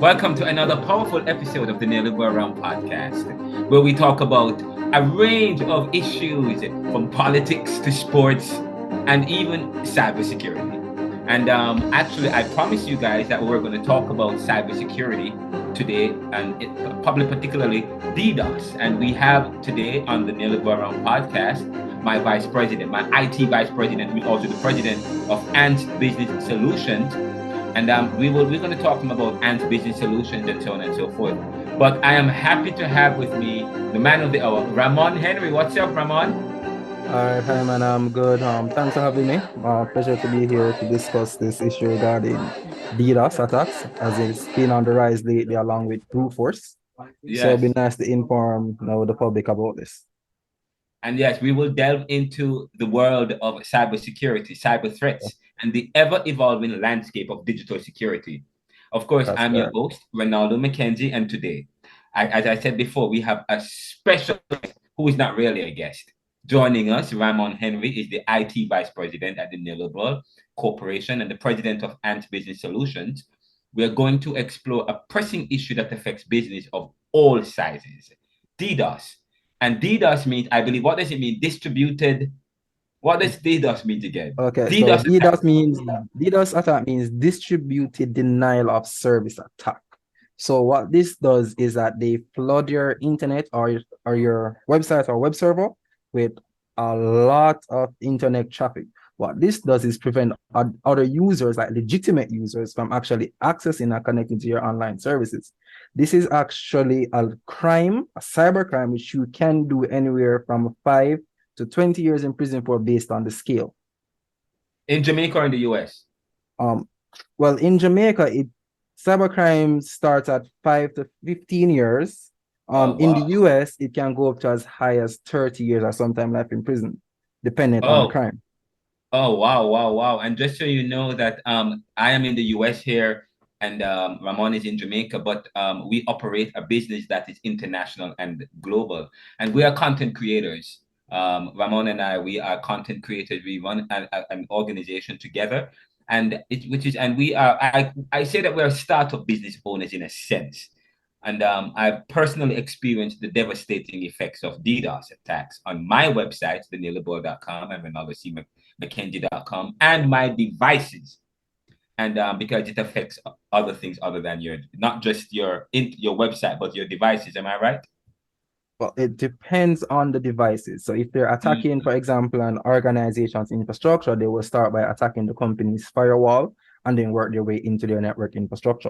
Welcome to another powerful episode of the NeoLiberal podcast, where we talk about a range of issues from politics to sports and even cybersecurity. And actually, I promise you guys that we're going to talk about cybersecurity today, and probably particularly DDoS. And we have today on the NeoLiberal podcast my vice president, my IT vice president, who's also the president of Antz Business Solutions. And we're going to talk about Antz Business Solutions and so on and so forth. But I am happy to have with me the man of the hour, Ramon Henry. What's up, Ramon? All right, hi man, I'm good. Thanks for having me. Pleasure to be here to discuss this issue regarding DDoS attacks, as it's been on the rise lately along with brute force. So it'd be Yes. nice to inform the public about this. And yes, we will delve into the world of cybersecurity, cyber threats, and the ever evolving landscape of digital security. Of course, That's I'm your correct. host, Renaldo McKenzie, and today, as I said before, we have a special guest who is not really a guest. Joining us, Ramon Henry is the IT vice president at the NeoLiberal Corporation and the president of Antz Business Solutions. We are going to explore a pressing issue that affects business of all sizes, DDoS. And DDoS means, I believe, what does it mean? Distributed. What does DDoS mean again? Okay, so DDoS attack. DDoS attack means distributed denial of service attack. So what this does is that they flood your internet or your website or web server with a lot of internet traffic. What this does is prevent other users, like legitimate users, from actually accessing and connecting to your online services. This is actually a crime, a cyber crime, which you can do anywhere from 5 to 20 years in prison for, based on the scale. In Jamaica or in the US? Um, well, in Jamaica, cybercrime starts at 5 to 15 years. Oh, In the wow. US, it can go up to as high as 30 years or sometime life in prison, dependent on the Oh, crime. oh, wow, wow, wow. And just so you know that I am in the US here and Ramon is in Jamaica, but we operate a business that is international and global. And we are content creators. Ramon and I, we are content creators. We run an organization together. And I say that we're startup business owners in a sense. And I've personally experienced the devastating effects of DDoS attacks on my websites, theneoliberal.com and McKenzie.com, and my devices. And because it affects other things other than not just your website, but your devices. Am I right? Well, it depends on the devices. So if they're attacking, Mm. for example, an organization's infrastructure, they will start by attacking the company's firewall and then work their way into their network infrastructure.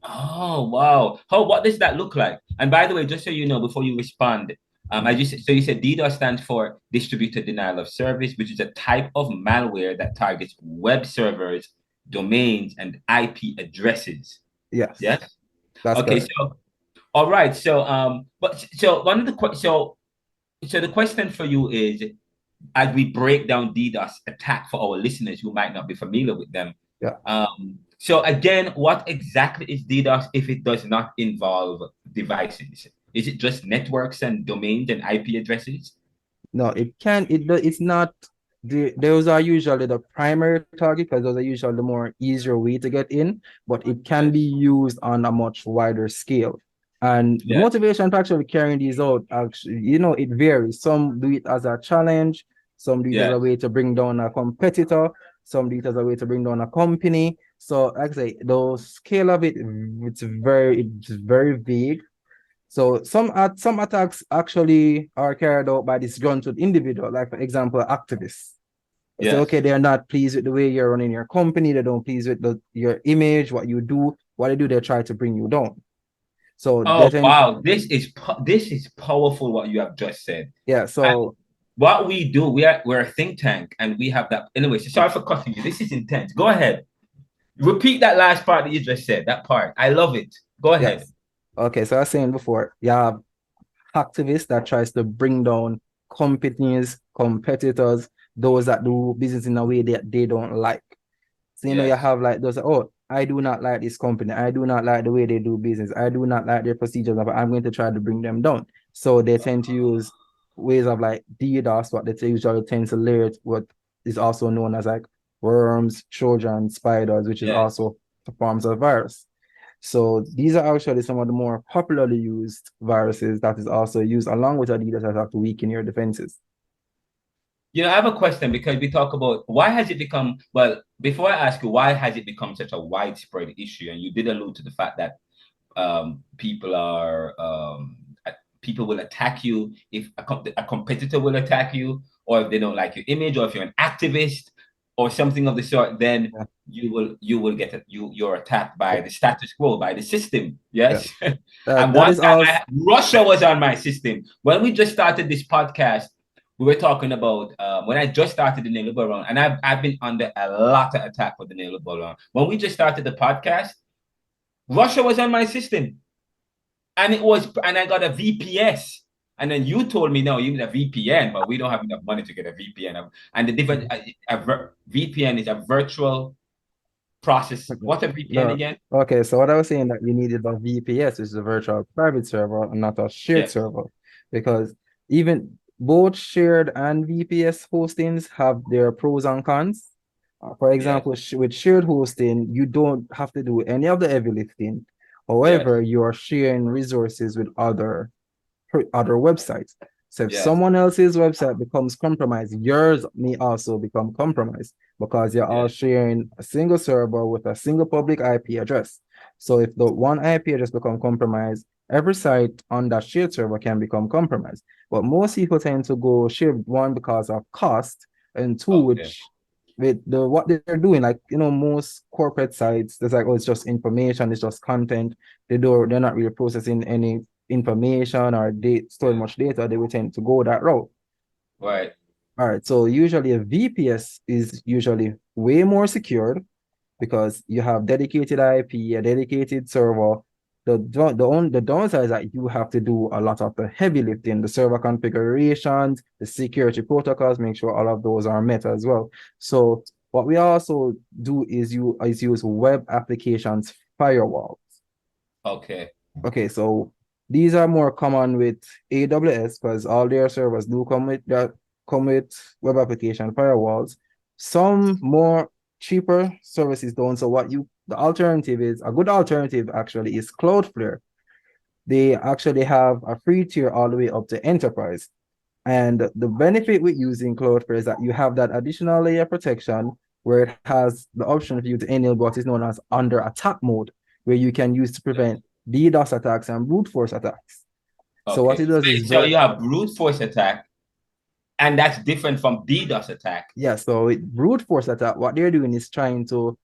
Oh, wow. What does that look like? And by the way, just so you know, before you respond, so you said DDoS stands for distributed denial of service, which is a type of malware that targets web servers, domains, and IP addresses. Yes, Yes. that's Okay. correct. So, all right. So, but so one of the so the question for you is, as we break down DDoS attack for our listeners who might not be familiar with them. Yeah. So again, what exactly is DDoS if it does not involve devices? Is it just networks and domains and IP addresses? No, it's not. Those are usually the primary target because those are usually the more easier way to get in, but it can be Yes. used on a much wider scale. And the Yes. motivation for actually carrying these out, actually, it varies. Some do it as a challenge, some do it as a Yes. way to bring down a competitor, some do it as a way to bring down a company. So, like I say, the scale of it's very vague. So some attacks actually are carried out by disgruntled individual, like for example, activists. They say, okay, Yes. they're not pleased with the way you're running your company, they don't pleased with your image, what you do, what they do, they try to bring you down. So they Oh tend, wow, this is powerful what you have just said. yeah. And So what we do, we're a think tank, and we have that. Anyway, so sorry for cutting you. This is intense. Go ahead. Repeat that last part that you just said. That part. I love it. Go ahead. yes. Okay, so I was saying before, you have activists that tries to bring down companies, competitors, those that do business in a way that they don't like. So, you Yes. have like those, oh, I do not like this company. I do not like the way they do business. I do not like their procedures, but I'm going to try to bring them down. So they tend to use ways of like DDoS, what they usually tend to layer it, what is also known as like worms, Trojan, spiders, which is Yes. also forms of virus. So these are actually some of the more popularly used viruses that is also used along with a DDoS attack to weaken your defenses. You know, I have a question because we talk about why has it become, well, before I ask you, why has it become such a widespread issue? And you did allude to the fact that people are people will attack you if a competitor will attack you, or if they don't like your image, or if you're an activist or something of the sort, then Yeah, you will get it. You're attacked by yeah, the status quo, by the system. yeah. Yes. And That one is time also Russia was on my system. When we just started this podcast, we were talking about when I just started the NeoLiberal, and I've been under a lot of attack for the NeoLiberal. When we just started the podcast, Russia was on my system, and I got a VPS. And then you told me, no, you need a VPN, but we don't have enough money to get a VPN. And the different VPN is a virtual process. What a VPN no. again? Okay, so what I was saying that you needed a VPS, which is a virtual private server and not a shared Yes, server, because even both shared and VPS hostings have their pros and cons. For yes, example, with shared hosting, you don't have to do any of the heavy lifting. yes, However, you are sharing resources with other websites. So if yes, someone else's website becomes compromised, yours may also become compromised because you're all yes, sharing a single server with a single public IP address. So if the one IP address become compromised, every site on that shared server can become compromised. But most people tend to go shared one because of cost, and two, okay, which with the what they're doing, like most corporate sites, there's like, oh, it's just information, it's just content. They're not really processing any information or storing yeah, much data, they will tend to go that route. right, All right, so usually a VPS is usually way more secured because you have dedicated IP, a dedicated server. The downside is that you have to do a lot of the heavy lifting, the server configurations, the security protocols, make sure all of those are met as well. So what we also do is use web applications firewall. okay, Okay, so these are more common with AWS because all their servers do come with web application firewalls. Some more cheaper services don't. So the alternative is a good alternative actually is Cloudflare. They actually have a free tier all the way up to enterprise. And the benefit with using Cloudflare is that you have that additional layer of protection where it has the option for you to enable what is known as under attack mode, where you can use to yes, prevent DDoS attacks and brute force attacks. So what okay. it does is So you have brute force attack, and that's different from DDoS attack. brute force attack, what they're doing is trying to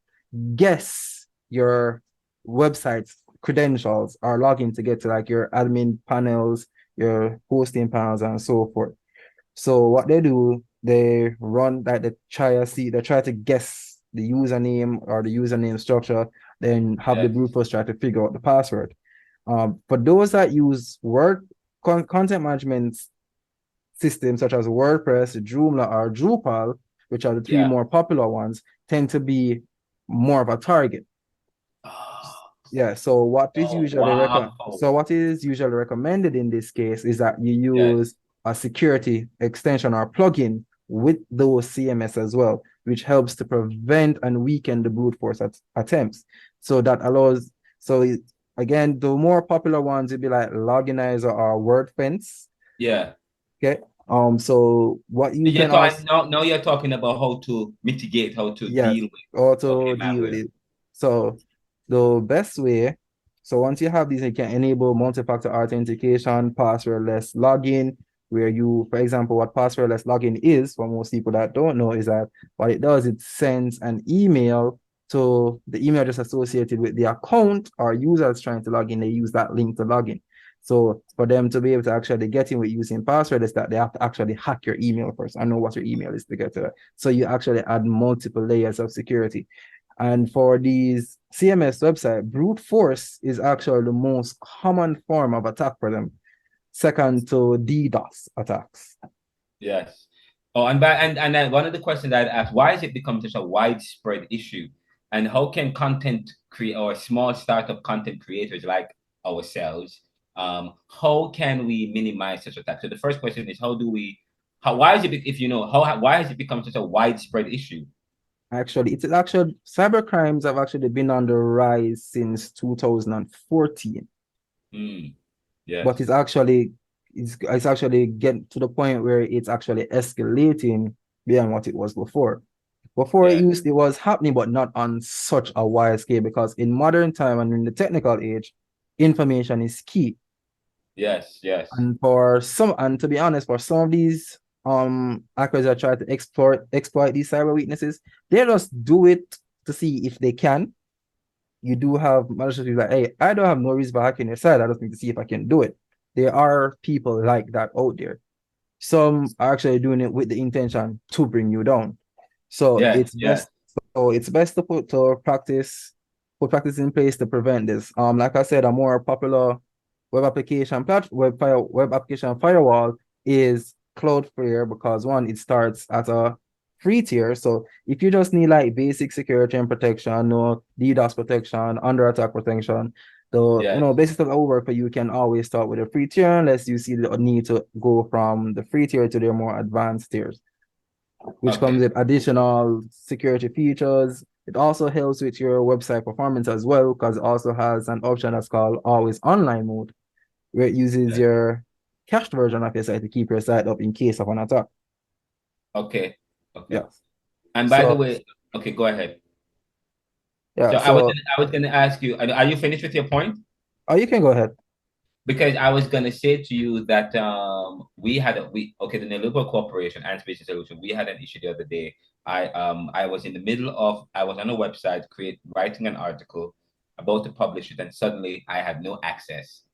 guess your website's credentials or login to get to like your admin panels, your hosting panels, and so forth. So what they do, they run like they try to guess the username or the username structure, then have the Yes, brute force try to figure out the password. For those that use content management systems such as WordPress, Joomla, or Drupal, which are the three yeah. more popular ones, tend to be more of a target. Oh, Yeah, so oh wow. what is usually recommended in this case is that you Yes, use a security extension or plugin with those CMS as well, which helps to prevent and weaken the brute force attempts. So that allows again, the more popular ones would be like Loginizer or WordFence. yeah. Okay. So what you You're can also talking now. You're talking about how to mitigate, how to Yes, deal with. Okay, auto man. deal with it. So the best way, so once you have these, you can enable multi-factor authentication, passwordless login, where for example, what passwordless login is, for most people that don't know, is that what it does, it sends an email to the email just associated with the account or users trying to log in, they use that link to log in. So for them to be able to actually get in with using password is that they have to actually hack your email first. I know what your email is to get to that. So you actually add multiple layers of security. And for these CMS website, brute force is actually the most common form of attack for them, second to DDoS attacks. Yes. Oh, and then one of the questions I'd ask, why has it become such a widespread issue? And how can content create or small startup content creators like ourselves, how can we minimize such attacks? So the first question is, how do we, how why is it if you know how why has it become such a widespread issue? Actually, cyber crimes have actually been on the rise since 2014, but Yes. it's actually getting to the point where it's actually escalating beyond what it was before. Before Yes. it was happening, but not on such a wide scale, because in modern time and in the technical age, information is key. Yes. Yes. And to be honest, for some of these hackers that try to exploit these cyber weaknesses, they just do it to see if they can. You do have malicious people like, hey, I don't have no reason for hacking your site. I just need to see if I can do it. There are people like that out there. Some are actually doing it with the intention to bring you down. So Yes. it's Yes. best it's best to put practice in place to prevent this. Like I said, a more popular web application firewall is Cloudflare, because one, it starts at a free tier. So if you just need like basic security and protection, no DDoS protection, under attack protection, the Yes. basic stuff that will work for you, can always start with a free tier unless you see the need to go from the free tier to their more advanced tiers, which Okay. comes with additional security features. It also helps with your website performance as well, because it also has an option that's called always online mode, where it uses Yes. your cached version of your site to keep your site up in case of an attack. Okay. Yeah. Okay. And by the So way, okay, go ahead. yeah. So So I was gonna ask you, are you finished with your point? you can go ahead. Because I was gonna say to you that the NeoLiberal Corporation and Space Solution, we had an issue the other day. I was in the middle of, I was on a website writing an article about to publish it, and suddenly I had no access.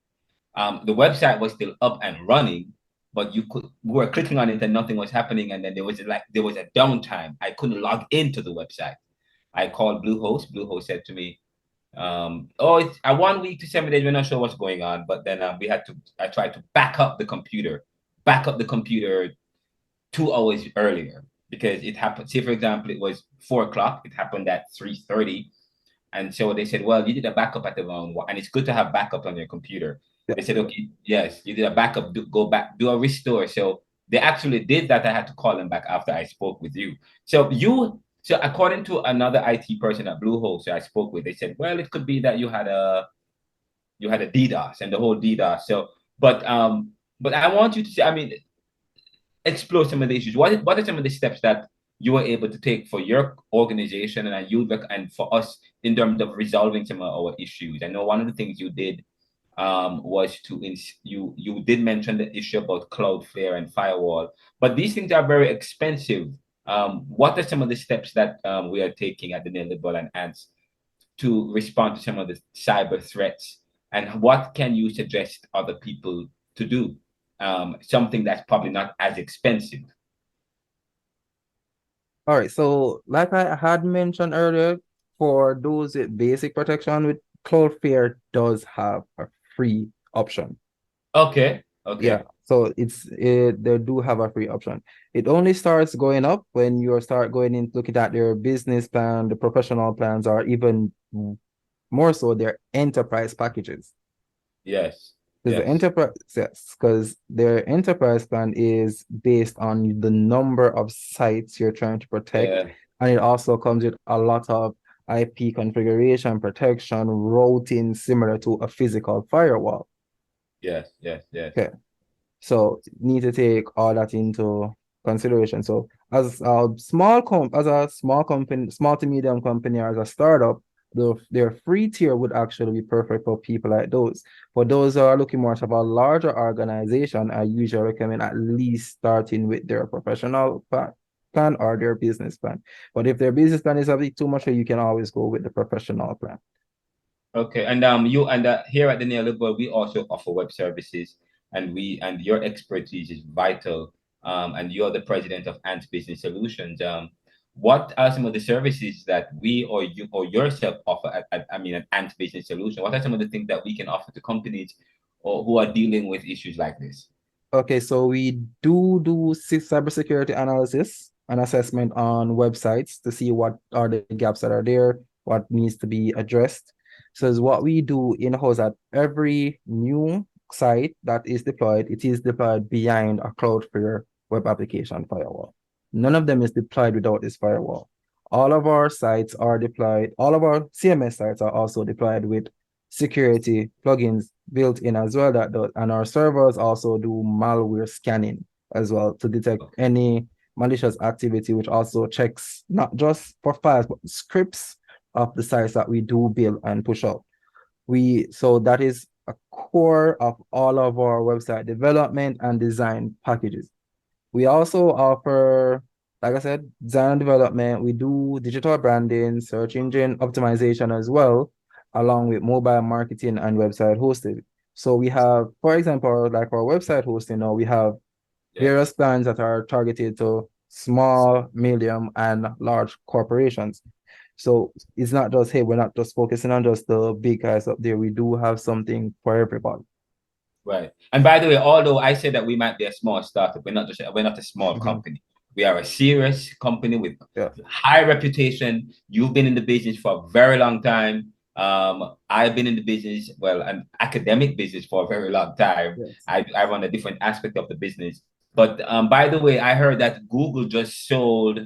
The website was still up and running, but we were clicking on it and nothing was happening, and then there was a downtime. I couldn't log into the website. I called Bluehost. Bluehost said to me, oh, it's a 1 week to 7 days. We're not sure what's going on, but then I tried to back up the computer 2 hours earlier because it happened. Say, for example, it was 4 o'clock. It happened at 3:30. And so they said, well, you did a backup at the wrong one. And it's good to have backup on your computer. Yeah. They said, okay, yes, you did a backup, go back, do a restore. So they actually did that. I had to call them back after I spoke with you. So according to another IT person at Bluehost I spoke with, they said, well, it could be that you had a DDoS and the whole DDoS. But I want you to say, I mean, explore some of the issues. What are some of the steps that you were able to take for your organization and for us in terms of resolving some of our issues? I know one of the things you did was you did mention the issue about Cloudflare and firewall, but these things are very expensive. What are some of the steps that we are taking at the NeoLiberal and Antz to respond to some of the cyber threats, and what can you suggest other people to do? Something that's probably not as expensive. All right. So like I had mentioned earlier, for those with basic protection, with Cloudflare does have a free option. Okay. Yeah. Okay. So they do have a free option. It only starts going up when you start going in looking at their business plan, the professional plans, or even more so their enterprise packages. Yes. Because the Yes. enterprise, yes, because their enterprise plan is based on the number of sites you're trying to protect. Yeah. And it also comes with a lot of IP configuration, protection, routing, similar to a physical firewall. Yes. Yes. Yes. Okay. So need to take all that into consideration. So as a small company, small to medium company, or as a startup, their free tier would actually be perfect for people like those. For those who are looking more of a larger organization, I usually recommend at least starting with their professional plan or their business plan. But if their business plan is a bit too much, you can always go with the professional plan. Okay. And here at the NeoLiberal, we also offer web services, and your expertise is vital. And you're the president of Ant Business Solutions. What are some of the services that we or you or yourself offer at Ant Business Solution? What are some of the things that we can offer to companies or who are dealing with issues like this? Okay, so we do cybersecurity analysis and assessment on websites to see what are the gaps that are there, what needs to be addressed. So is what we do in-house at every new site that is deployed, it is deployed behind a Cloudflare web application firewall. None of them is deployed without this firewall. all of our sites are deployed, all of our CMS sites are also deployed with security plugins built in as well and our servers also do malware scanning as well to detect Okay. any malicious activity, which also checks not just for files, but scripts of the sites that we do build and push out. So that is a core of all of our website development and design packages. We also offer, like I said, design and development. We do digital branding, search engine optimization as well, along with mobile marketing and website hosting. So we have, for example, like our website hosting now, we have Yes. various plans that are targeted to small, medium, and large corporations. So it's not just, hey, we're not just focusing on just the big guys up there. We do have something for everybody. Right. And by the way, although I said that we might be a small startup, we're not a small Mhm. company. We are a serious company with Yeah. high reputation. You've been in the business for a very long time. I've been in the business, well, an academic business for a very long time. Yes. I run a different aspect of the business. But by the way, I heard that Google just sold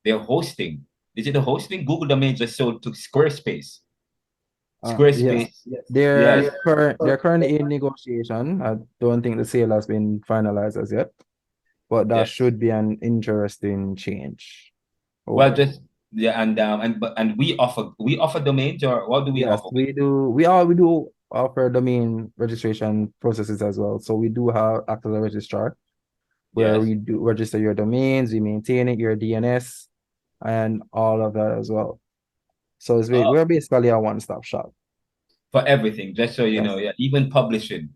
their hosting. Is it the hosting? Google domain just sold to Squarespace. Yes. Squarespace. Yes. They're currently in negotiation. I don't think the sale has been finalized as yet, but that Yes. should be an interesting change Well, over there. just yeah, and we offer domains, or what do we Yes, offer? we do. We do offer domain registration processes as well. So we do have act as a registrar where Yes. we do register your domains, we maintain it, your DNS, and all of that as well. So we're basically a one-stop shop. For everything, just so you know, Yes. yeah, even publishing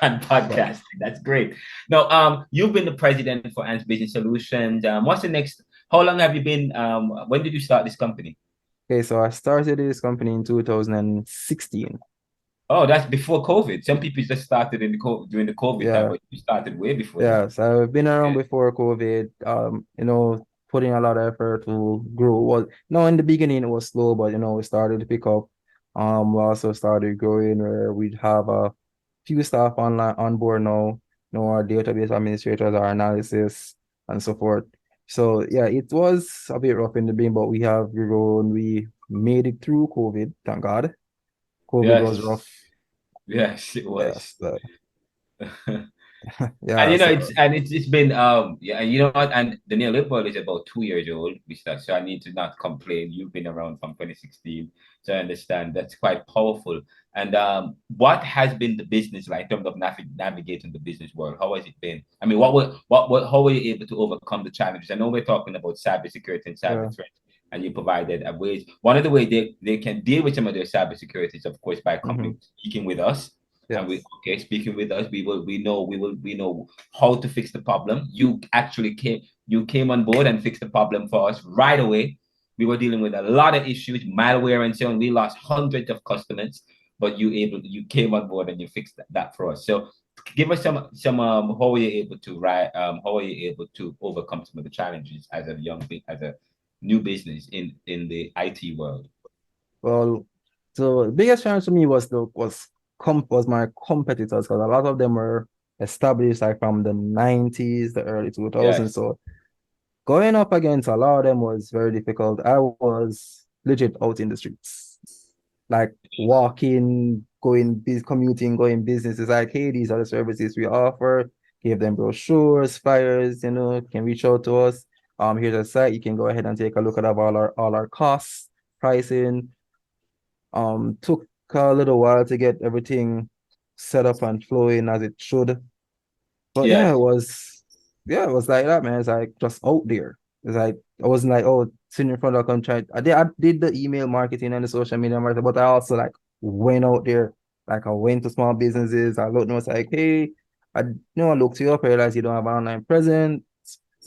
and Yeah. podcasting. That's great. Now, you've been the president for Antz Business Solutions. What's the next? How long have you been? When did you start this company? Okay, so I started this company in 2016. Oh, that's before COVID. Some people just started during the COVID time, Yeah. but you started way before that. Yeah. So I've been around Okay. before COVID. Putting a lot of effort to grow. Well, no, in the beginning it was slow, but we started to pick up. We also started growing where we'd have a few staff on board now, our database administrators, our analysis and so forth. So yeah, it was a bit rough in the beginning, but we have grown. We made it through COVID, thank God. COVID was Yes. rough. Yes, it was. Yes. Yeah. It's been yeah, and you know what, and the NeoLiberal is about 2 years old, so I need to not complain. You've been around from 2016, so I understand that's quite powerful. And what has been the business like in terms of navigating the business world? How has it been? I mean, how were you able to overcome the challenges? I know we're talking about cybersecurity and cyber Yeah. threats, and you provided a ways. One of the ways they can deal with some of their cybersecurity is, of course, by Hmm. company speaking with us, and Yes. speaking with us, we know how to fix the problem. You came on board and fixed the problem for us right away. We were dealing with a lot of issues, malware and so on. We lost hundreds of customers, but you came on board and you fixed that for us. So give us some how are you able to overcome some of the challenges as a new business in the IT world? Well, so the biggest challenge to me was my competitors because a lot of them were established like from the 90s, the early 2000s. Yes. So going up against a lot of them was very difficult. I was legit out in the streets, like walking, commuting, going businesses. Like, hey, these are the services we offer. Give them brochures, flyers. Can reach out to us. Here's a site. You can go ahead and take a look at all our costs, pricing. Took a little while to get everything set up and flowing as it should. But Yes. yeah, it was like that, man. It's like just out there. It's like I wasn't like, oh, sitting in front of a contract. I did the email marketing and the social media marketing, but I also like went out there. Like I went to small businesses. I looked and was like, hey, I looked you up, realized you don't have an online presence.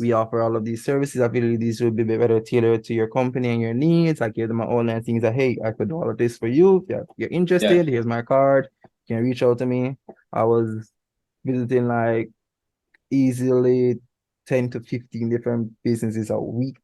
We offer all of these services. I feel like these will be better tailored to your company and your needs. I give them my online things that, hey, I could do all of this for you. If you're Yes. interested, here's my card. You can reach out to me. I was visiting like easily 10 to 15 different businesses a week.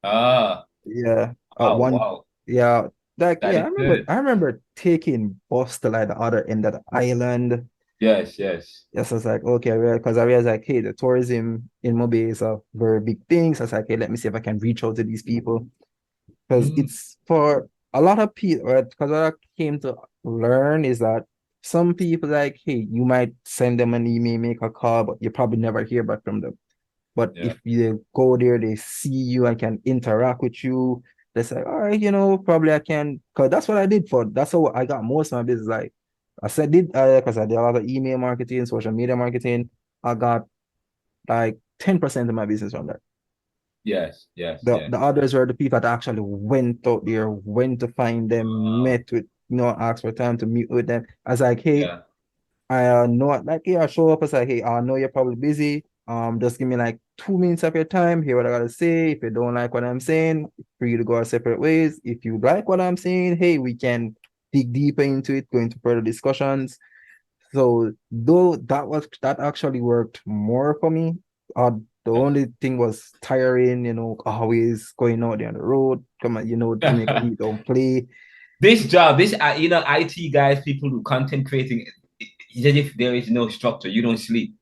Ah, Yeah. At wow, one, wow. yeah. Like, That yeah, is good. I remember taking bus to like the other end of the island. Yes, yes. Yes, I was like, okay, because I realized like, hey, the tourism in Mobile is a very big thing. So I was like, hey, let me see if I can reach out to these people. Because Mm, it's for a lot of people, right? Because what I came to learn is that some people like, hey, you might send them an email, make a call, but you probably never hear back from them. But yeah. if you go there, they see you and can interact with you. They say, all right, probably I can, because that's what I did that's how I got most of my business. Like I said, because I did a lot of email marketing, social media marketing. I got like 10% of my business from that. Yes, yes, The yes. others were the people that actually went out there, went to find them, Uh, met with, asked for time to meet with them. I was like, hey, yeah. I know, like, yeah, I show up. I say, hey, I know you're probably busy. Just give me like 2 minutes of your time. Hear what I gotta say. If you don't like what I'm saying, free to go our separate ways. If you like what I'm saying, hey, we can dig deeper into it, go into further discussions. So though that actually worked more for me. The only thing was tiring, always going out there on the road, come on, to make sure you don't play. This job, IT guys, people who content creating, it's as if there is no structure. You don't sleep.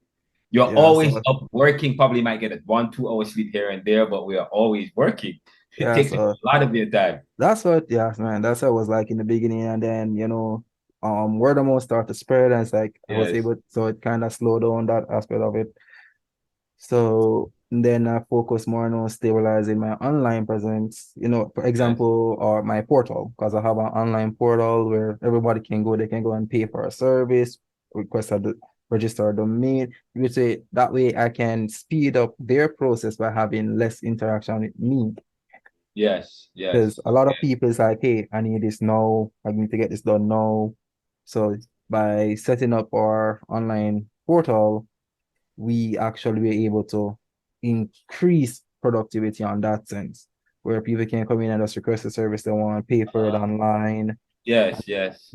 You're Yeah, always so up working. Probably might get a 1, 2 hour sleep here and there, but we are always working. It yeah, takes a so lot of your time. that's what, yeah, man, that's what it was like in the beginning. And then, word of mouth started to spread, and it's like I was Yes, able, so it kind of slowed down that aspect of it. So then I focus more on stabilizing my online presence, for yes, example, or my portal, because I have an online portal where everybody can go, they can go and pay for a service, request register a domain. You say that way I can speed up their process by having less interaction with me. yes, Because yes, a lot of people is like, hey, I need this now, I need to get this done now. So by setting up our online portal, we actually were able to increase productivity on that sense, where people can come in and just request a service they want, pay for it online, yes, yes,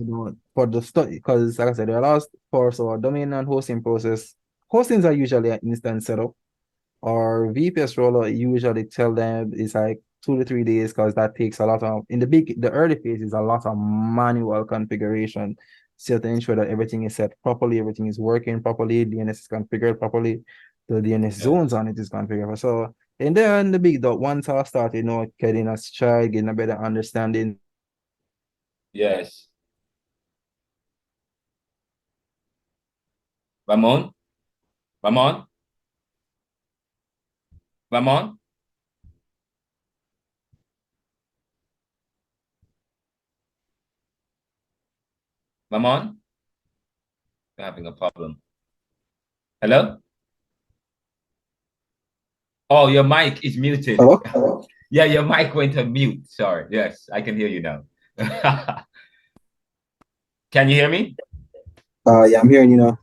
for the study. Because, like I said, there are a lot of parts of our domain and hosting process. Hostings are usually an instant setup, or VPS rollout, usually tell them it's like 2 to 3 days because that takes a lot of, in the early phase is a lot of manual configuration. So to ensure that everything is set properly, everything is working properly, DNS is configured properly, the DNS yes, zones on it is configured. So and then the big dot, once I started, getting a stride, getting a better understanding. yes. Ramon, Ramon, Ramon, Ramon. We're having a problem. Hello? Oh, your mic is muted. Hello? Yeah, your mic went on mute. Sorry. Yes, I can hear you now. Can you hear me? Yeah, I'm hearing you now.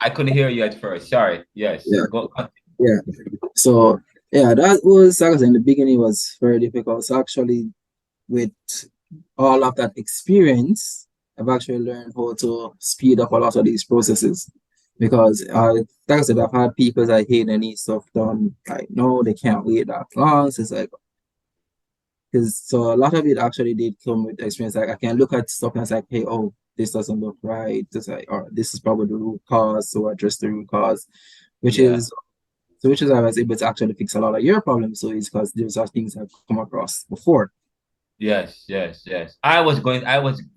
I couldn't hear you at first. Sorry. Yes. Yeah, Go. yeah. So yeah, that was, like I said, in the beginning was very difficult. So actually, with all of that experience, I've actually learned how to speed up a lot of these processes. Because, like I said, I've had people that hate any stuff done. Like, no, they can't wait that long. So it's like, because so a lot of it actually did come with experience. Like, I can look at stuff and it's like, hey, oh, this doesn't look right. Just like, or this is probably the root cause. So address the root cause, which Yeah. is which is I was able to actually fix a lot of your problems. So it's because those are things I've come across before. Yes. Yes. Yes. I was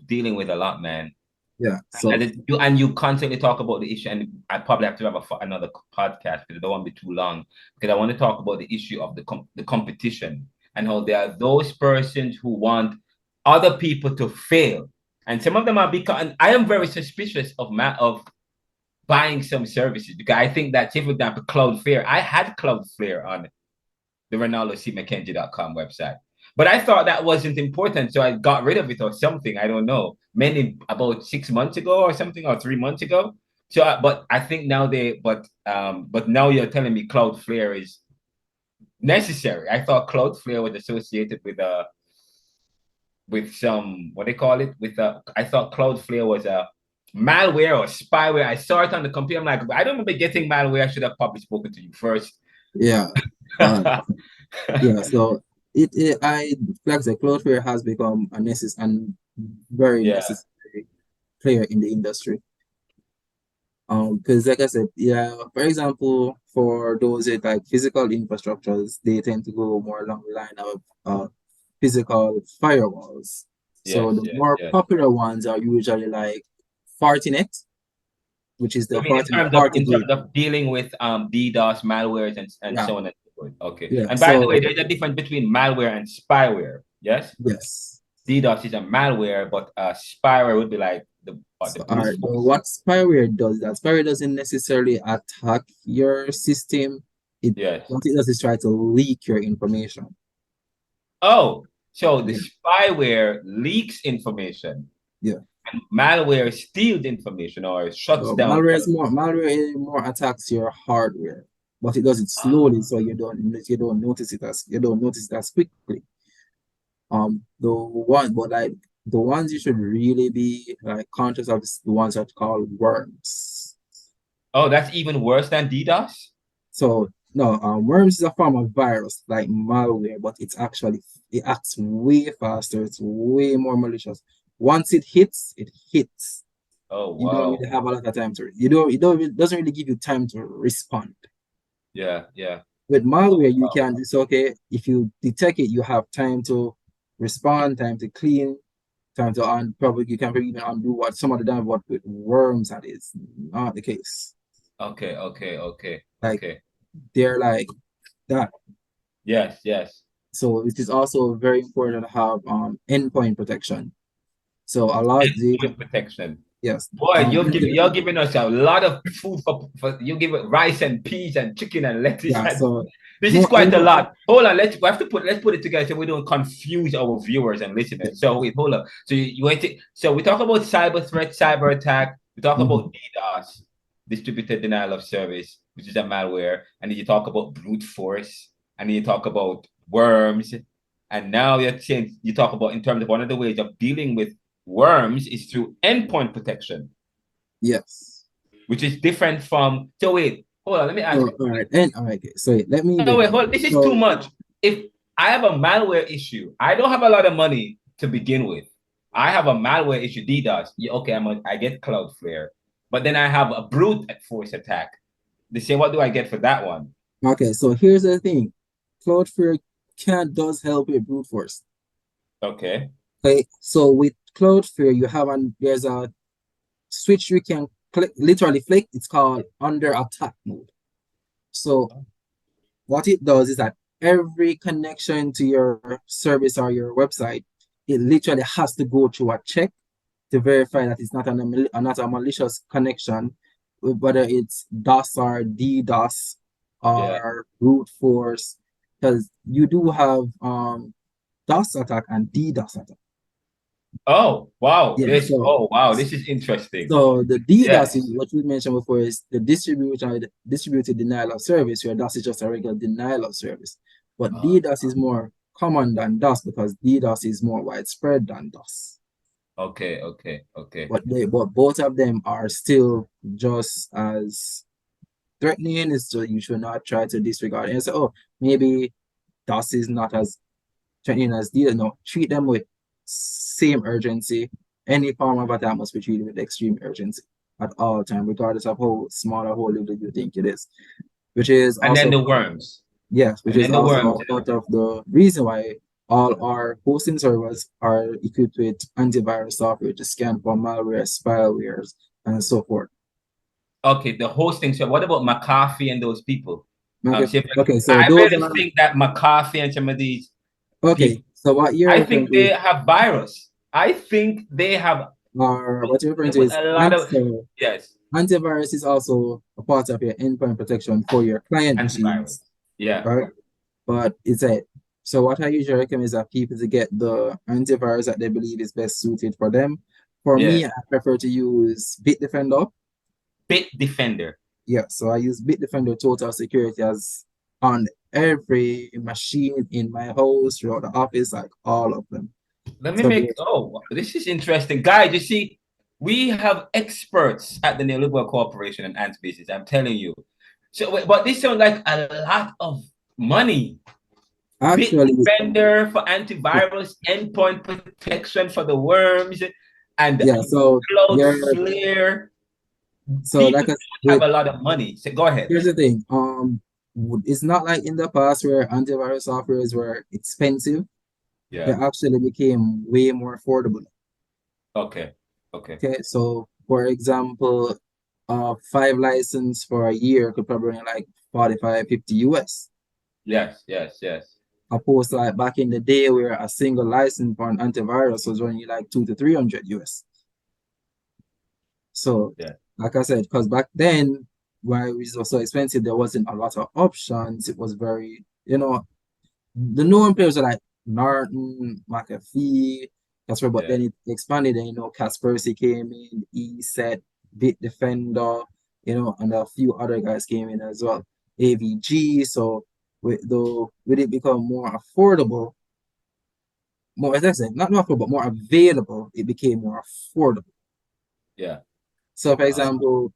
dealing with a lot, man. Yeah. So And you constantly talk about the issue, and I probably have to have another podcast because I don't want to be too long. Because I want to talk about the issue of the competition and how there are those persons who want other people to fail, and some of them are because. And I am very suspicious of buying some services because I think that, say for example, Cloudflare. I had Cloudflare on the RenaldoCMcKenzie.com website. But I thought that wasn't important, so I got rid of it or something. I don't know. Many about 6 months ago or something, or 3 months ago. So, but I think now but now you're telling me Cloudflare is necessary. I thought Cloudflare was associated with some what they call it with I thought Cloudflare was a malware or spyware. I saw it on the computer. I'm like, I don't remember getting malware. I should have probably spoken to you first. yeah, uh, yeah. So I like I said, Cloudflare has become a necessary and very Yeah. necessary player in the industry. Because like I said, yeah, for example, for those with like physical infrastructures, they tend to go more along the line of physical firewalls. So Yes, the yes, more yes. popular ones are usually like Fortinet, which is I the mean, Fortinet in terms FortiGate. of dealing with DDoS malwares and Yeah, so on and so forth. Okay. yeah. And by the way, So there's a difference between malware and spyware. Yes. yes. DDoS is a malware, but spyware would be like the So, all brute right, but force. what spyware does that? Spyware doesn't necessarily attack your system. It Yes. What it does is try to leak your information. Oh, so the Yeah, spyware leaks information. yeah. Malware steals information or shuts So down. malware more attacks your hardware, but it does it slowly, so you don't notice it as quickly. The ones you should really be like conscious of is the ones that are called worms. Oh, that's even worse than DDoS? So no, worms is a form of virus like malware, but it acts way faster. It's way more malicious. Once it hits, it hits. Oh, You don't wow. really have a lot of time to. It doesn't really give you time to respond. Yeah, yeah. With malware, you Wow. can just okay. If you detect it, you have time to respond, time to clean, time to probably you can even undo what some of the time. What with worms that is not the case. Okay, okay, okay, Like okay. they're like that. Yes, yes. So it is also very important to have endpoint protection. So a lot of the Endpoint protection. yes Boy, you're giving us a lot of food for you give it rice and peas and chicken and lettuce yeah. and So this is more quite a endpoint lot. Hold on, let's put it together so we don't confuse our viewers and yeah. listeners. So wait, hold up. So you went to so we talk about cyber threat, cyber attack. We talk Mhm. about DDoS, distributed denial of service, which is a malware, and then you talk about brute force, and then you talk about worms, and now you're saying you talk about in terms of one of the ways of dealing with worms is through endpoint protection, Yes. which is different from. So wait, hold on. Let me ask So you. all right, and all right. Okay, so let me No, get wait, hold. This is too so much. If I have a malware issue, I don't have a lot of money to begin with. I have a malware issue, DDoS. Yeah, okay, I get Cloudflare, but then I have a brute force attack. They say, what do I get for that one? okay. So here's the thing, Cloudflare can does help with brute force. Okay. Okay, so with Cloudflare, there's a switch you can click literally flick. It's called under attack mode. So what it does is that every connection to your service or your website, it literally has to go through a check to verify that it's not a malicious connection, whether it's DOS or DDoS Yeah. or brute force, because you do have DOS attack and DDoS attack. Oh wow. Yeah, This. Oh wow. This is interesting. so the DDoS is Yes. what we mentioned before is the distributed denial of service, where DOS is just a regular denial of service. But Oh, DDoS is more common than DOS because DDoS is more widespread than DOS. okay. Okay. Okay. But both of them are still just as threatening. Is so you should not try to disregard it and say, oh, maybe DOS is not as threatening as DDoS. No, treat them with same urgency. Any form of attack must be treated with extreme urgency at all time, regardless of how small or how little you think it is. Which is And then also the worms. yes, which And is then the worms. also part of the reason why all our hosting servers are equipped with antivirus software to scan for malware, spywares, and so forth. Okay, the hosting. So what about McAfee and those people? Okay, See, okay, so I those really are think that McAfee and some of these okay. people, So what you're I referring think to they have virus. I think they have or what you're referring to with is a lot Antz. of So yes, antivirus is also a part of your endpoint protection for your client antivirus. machines, Yeah. right? But it's a so what I usually recommend is that people to get the antivirus that they believe is best suited for them. For Yeah. me, I prefer to use Bitdefender. Bit defender. Yeah, so I use Bitdefender Total Security as on every machine in my house, throughout the office, like all of them. Let me So make this is interesting. Guys, you see, we have experts at the NeoLiberal Corporation and Antz business. I'm telling you. So but this sounds like a lot of money. actually, Bitdefender for antivirus, endpoint protection for the worms, and yeah, so you're Cloudflare. So People like don't have with a lot of money. So go ahead. here's the thing. It's not like in the past where antivirus softwares were expensive. They Yeah. actually became way more affordable. Okay. Okay. Okay, so for example, five license for a year could probably bring like 45, 50 US. Yes. Yes. Yes. Opposed to like back in the day where a single license for an antivirus was only like 2 to 300 US. So, Yeah. like I said, because back then, why it was so expensive, there wasn't a lot of options. It was very, the known players are like Norton, McAfee, Casper, but Yeah. then it expanded and Kaspersky came in, ESET, Bitdefender, and a few other guys came in as well. AVG, so with it become more affordable, more as I said, not more affordable, but more available, it became more affordable. Yeah. So, for Uh, example,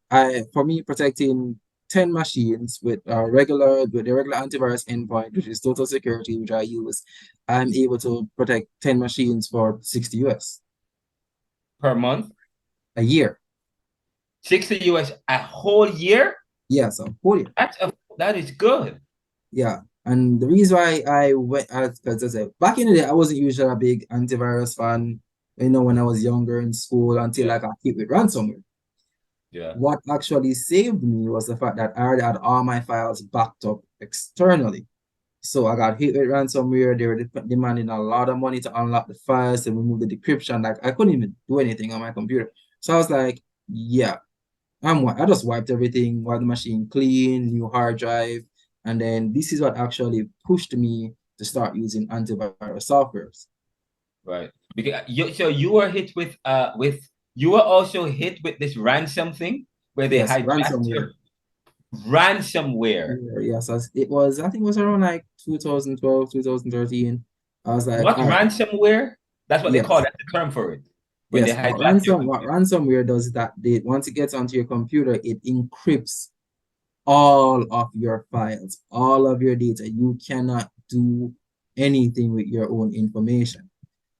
for me protecting 10 machines with the regular antivirus endpoint, which is total security, which I use, I'm able to protect 10 machines for 60 US per month, a year. 60 US a whole year. Yeah, so whole year. That is good. Yeah. And the reason why I went, because I said back in the day, I wasn't usually a big antivirus fan, when I was younger in school until Yeah. I got hit with ransomware. Yeah. What actually saved me was the fact that I already had all my files backed up externally. So I got hit with ransomware. They were demanding a lot of money to unlock the files and remove the decryption. Like I couldn't even do anything on my computer. So I was like, yeah, I just wiped everything, wiped the machine clean, new hard drive. And then this is what actually pushed me to start using antivirus softwares. Right. Because you were hit with you were also hit with this ransom thing where they Yes, hijacked ransomware. your ransomware. Yes, it was, I think it was around like 2012, 2013. I was like, What all right, ransomware? That's what they call yes. that's the term for it. When they Yes, hijack your what computer. ransomware does is that once it gets onto your computer, it encrypts all of your files, all of your data. You cannot do anything with your own information.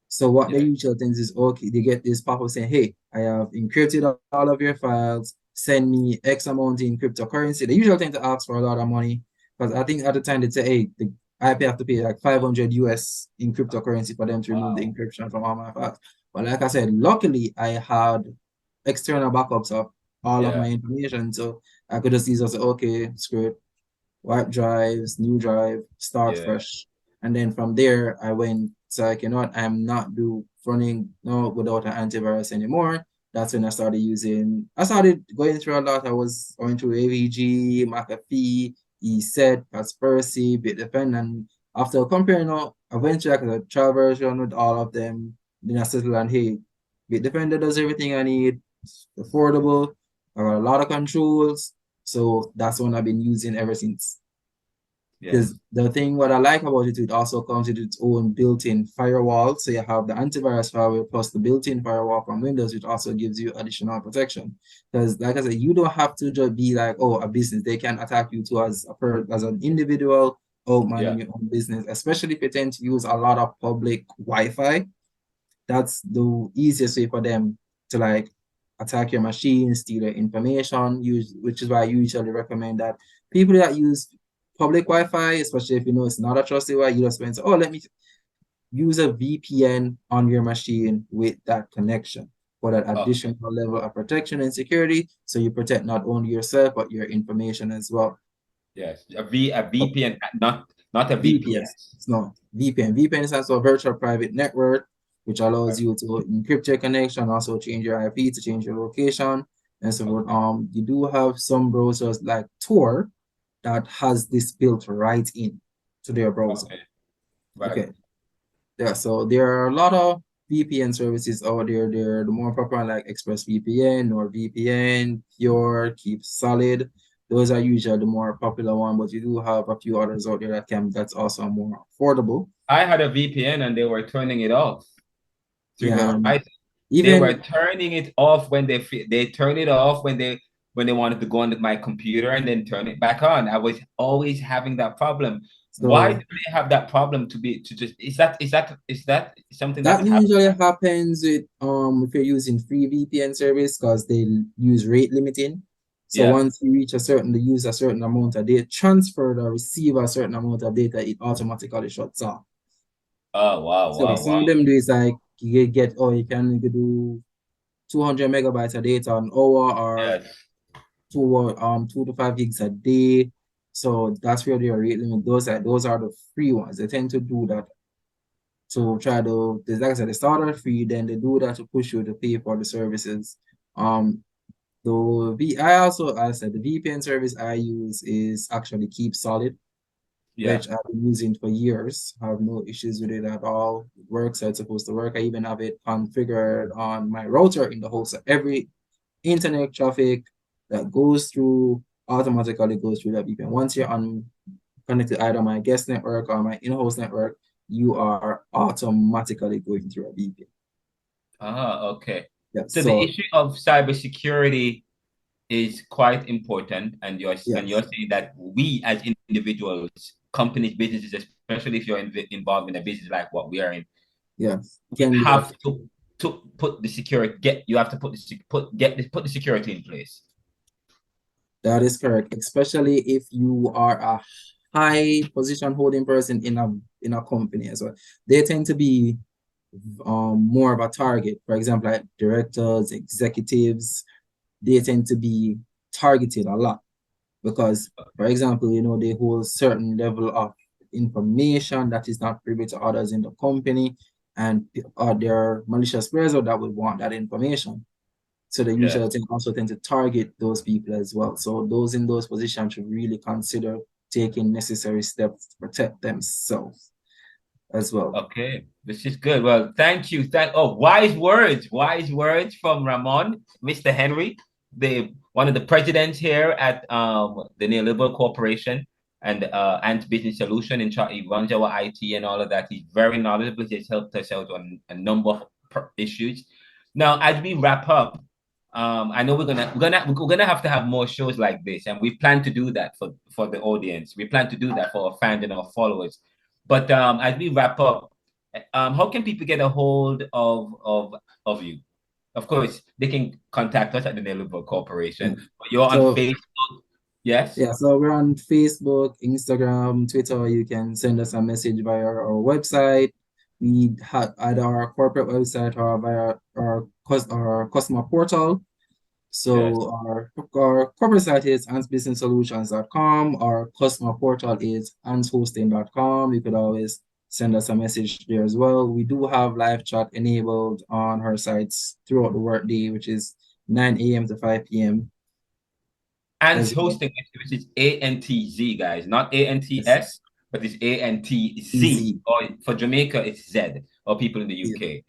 So what the Yeah. usual things is, okay, they get this pop-up saying, hey, I have encrypted all of your files, send me X amount in cryptocurrency. They usually tend to ask for a lot of money because I think at the time they say, hey, I have to pay like 500 US in cryptocurrency for them to remove the Wow. encryption from all my files. But like I said, luckily I had external backups of all of my Yeah. information. So I could just easily say, okay, screw it, wipe drives, new drive, start Yeah. fresh. And then from there, I went to like, you know what, I'm not running no without an antivirus anymore. That's when I started going through a lot. I was going through AVG, McAfee, ESET, Kaspersky, Bitdefend, and after comparing all, eventually I could have trial version with all of them. Then I settled on, hey, Bitdefender does everything I need. It's affordable. I got a lot of controls. So that's one I've been using ever since. Because Yes. the thing what I like about it, it also comes with its own built-in firewall. So you have the antivirus firewall plus the built-in firewall from Windows, which also gives you additional protection. Because like I said, you don't have to just be like, oh, a business. They can attack you too as an individual or Yeah. minding your own business, especially if you tend to use a lot of public Wi-Fi. That's the easiest way for them to like attack your machine, steal your information, which is why I usually recommend that people that use public Wi-Fi, especially if you know it's not a trusted Wi-Fi, you just spend, oh, let me use a VPN on your machine with that connection for that Okay. additional level of protection and security. So you protect not only yourself, but your information as well. Yes. A VPN, not a VPS. VPS. It's not VPN. VPN stands for virtual private network, which allows you to encrypt your connection, also change your IP to change your location and so forth. Okay. You do have some browsers like Tor that has this built right in to their browser. Okay. Right. Okay. Yeah, so there are a lot of VPN services out there. They're the more popular like ExpressVPN or VPN, Pure, Keep Solid. Those are usually the more popular one, but you do have a few others out there that's also more affordable. I had a VPN and they were turning it off through Yeah, and Verizon. They were even turning it off when they turn it off when they when they wanted to go on my computer and then turn it back on. I was always having that problem. Why do So they have that problem to just is that something that that could happen? usually happens with if you're using free VPN service because they use rate limiting. So Yeah. once you reach a certain, they use a certain amount of data, transfer or receive a certain amount of data, it automatically shuts off. Oh wow, So wow, some wow. of them do is like you can do 200 megabytes of data an hour or Yes. 2 to 5 gigs a day. So that's where they are rate limit. Those are the free ones. They tend to do that to try to, like I said, they start out free, then they do that to push you to pay for the services. Um, I said the VPN service I use is actually Keep Solid, Yeah. which I've been using for years. I have no issues with it at all. It works how it's supposed to work. I even have it configured on my router in the host. So every internet traffic that goes through automatically goes through that VPN. Once you're on connected either my guest network or my in-house network, you are automatically going through a VPN. Okay. Yeah. So the So issue of cybersecurity is quite important, and you're yes, saying that we as individuals, companies, businesses, especially if you're involved in a business like what we are in, yes, can be have affected. to put the security get you have to put the security in place. That is correct, especially if you are a high position holding person in a company as well. They tend to be more of a target. For example, like directors, executives, they tend to be targeted a lot because, for example, they hold certain level of information that is not privy to others in the company, and there are malicious players that would want that information. So they Yeah. usually also tend to target those people as well. So those in those positions should really consider taking necessary steps to protect themselves as well. Okay, this is good. Well, thank you. Wise words from Ramon, Mr. Henry, the one of the presidents here at the NeoLiberal Corporation and Antz Business Solution. In charge, he runs our IT and all of that. He's very knowledgeable. He's helped us out on a number of issues. Now, as we wrap up, I know we're gonna have to have more shows like this, and we plan to do that for the audience. We plan to do that for our fans and our followers. But as we wrap up, how can people get a hold of you? Of course, they can contact us at the NeoLiberal Yeah. Corporation. But you're on So Facebook, yes? yeah, so we're on Facebook, Instagram, Twitter. You can send us a message via our website. We have either our corporate website or via our customer portal. Yes. So our corporate site is antsbusinesssolutions.com. Our customer portal is antshosting.com. You could always send us a message there as well. We do have live chat enabled on our sites throughout the workday, which is 9 a.m. to 5 p.m. Antz as well. hosting, which is ANTZ, guys, not Yes, ANTS, but it's ANTZ. easy. Or for Jamaica, it's Z, or people in the Yeah. UK.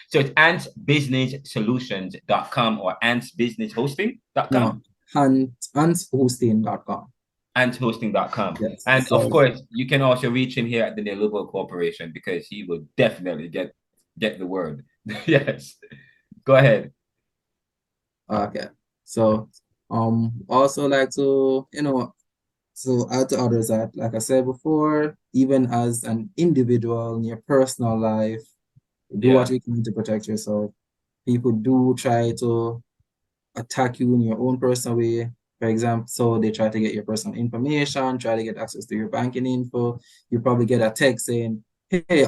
So it's antsbusinesssolutions.com or antsbusinesshosting.com. No, antshosting.com. Anthosting.com. Yes. And of So course, you can also reach him here at the NeoLiberal Corporation because he will definitely get the word. Yes. Go ahead. okay. So also like to so add to others that, like I said before, even as an individual in your personal life, do what Yeah. you can to protect yourself. People do try to attack you in your own personal way. For example, so they try to get your personal information, try to get access to your banking info. You probably get a text saying, "Hey,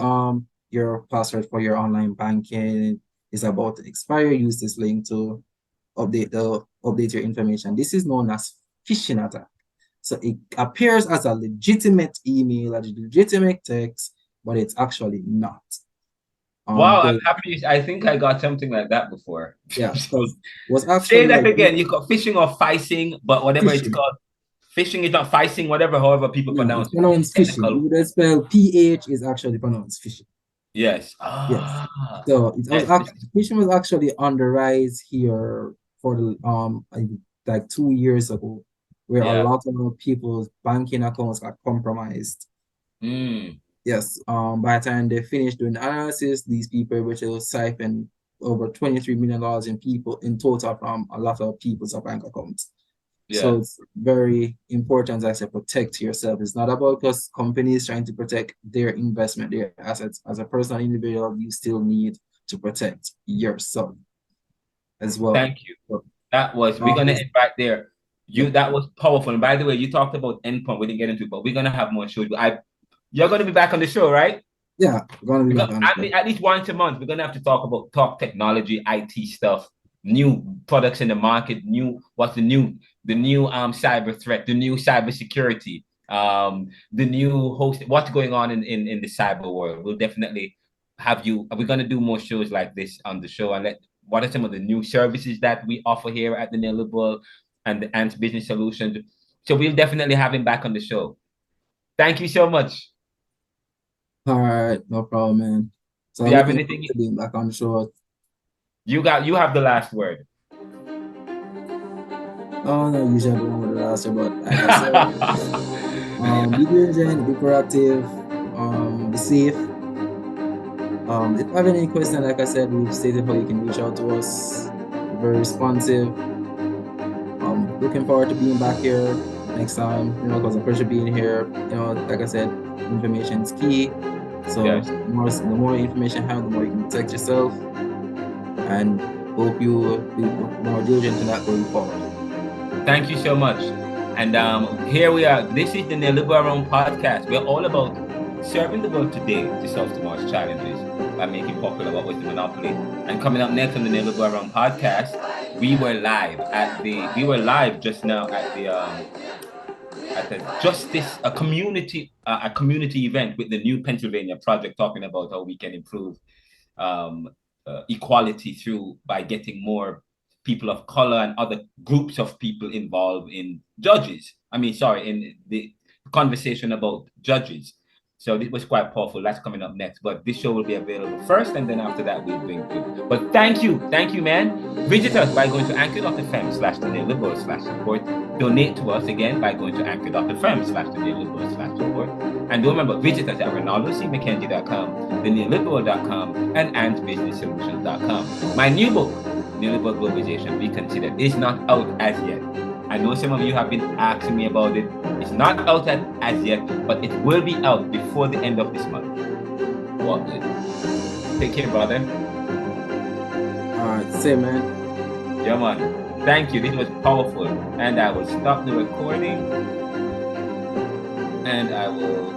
your password for your online banking is about to expire. Use this link to update your information." This is known as phishing attack. So it appears as a legitimate email, a legitimate text, but it's actually not. Wow, I'm Because happy. I think I got something like that before. yeah, So, because was say actually that like again. You got phishing or phishing, but whatever it's phishing. called. Phishing is not phishing, whatever, however people No, it's pronounce it. pronounced phishing. Technical. You would spell PH is actually pronounced phishing. Yes. Yes. Ah. So it was Yes. phishing was actually on the rise here for the like 2 years ago, where a Yeah. lot of people's banking accounts got compromised. Mm. Yes. By the time they finished doing the analysis, these people were able to siphon over $23 million in total from a lot of people's bank accounts. So Yeah. it's very important, as I protect yourself. It's not about because companies trying to protect their investment, their assets. As a personal individual, you still need to protect yourself as well. Thank you. That was, we're Um, gonna end right there. yeah, That was powerful. And by the way, you talked about endpoint. We didn't get into it, but we're gonna have more shows. You're gonna be back on the show, right? yeah, gonna be Because back on the I show. mean, at least once a month, we're gonna have to talk technology, IT stuff, new products in the market, what's the new cyber threat, the new cyber security, the new host, what's going on in the cyber world. We'll definitely have you. We're gonna do more shows like this on the show and let what are some of the new services that we offer here at the NeoLiberal and the Antz Business Solutions. So we'll definitely have him back on the show. Thank you so much. All right, no problem, man. So Do you have looking forward anything? to being back on the show. You have the last word. Oh no, usually I don't know the last year, but like I said, be diligent, be proactive, be safe. If you have any question, like I said, we've stated how you can reach out to us. We're very responsive. Looking forward to being back here next time, because I appreciate being here. Like I said, information is key. So Yes. the more information you have, the more you can protect yourself. And hope you will be more diligent in that going forward. Thank you so much. And here we are. This is the NeoLiberal podcast. We're all about serving the world today to solve tomorrow's challenges by making popular what was the monopoly. And coming up next on the NeoLiberal podcast, we were live just now at the justice a community event with the New Pennsylvania Project, talking about how we can improve um, equality through by getting more people of color and other groups of people involved in in the conversation about judges. So this was quite powerful. That's coming up next. But this show will be available first, and then after that, we'll bring it. But thank you, man. Visit us by going to anchor.fm/the-neoliberal/support. Donate to us again by going to anchor.fm/the-neoliberal/support. And don't remember, visit us at renaldocmckenzie.com, theneoliberal.com, and antsbusinesssolutions.com. My new book, Neoliberal Globalization Reconsidered, is not out as yet. I know some of you have been asking me about it. It's not out as yet, but it will be out before the end of this month. Well, take care, brother. All right, same, man. Yeah, man. Thank you. This was powerful. And I will stop the recording. And I will.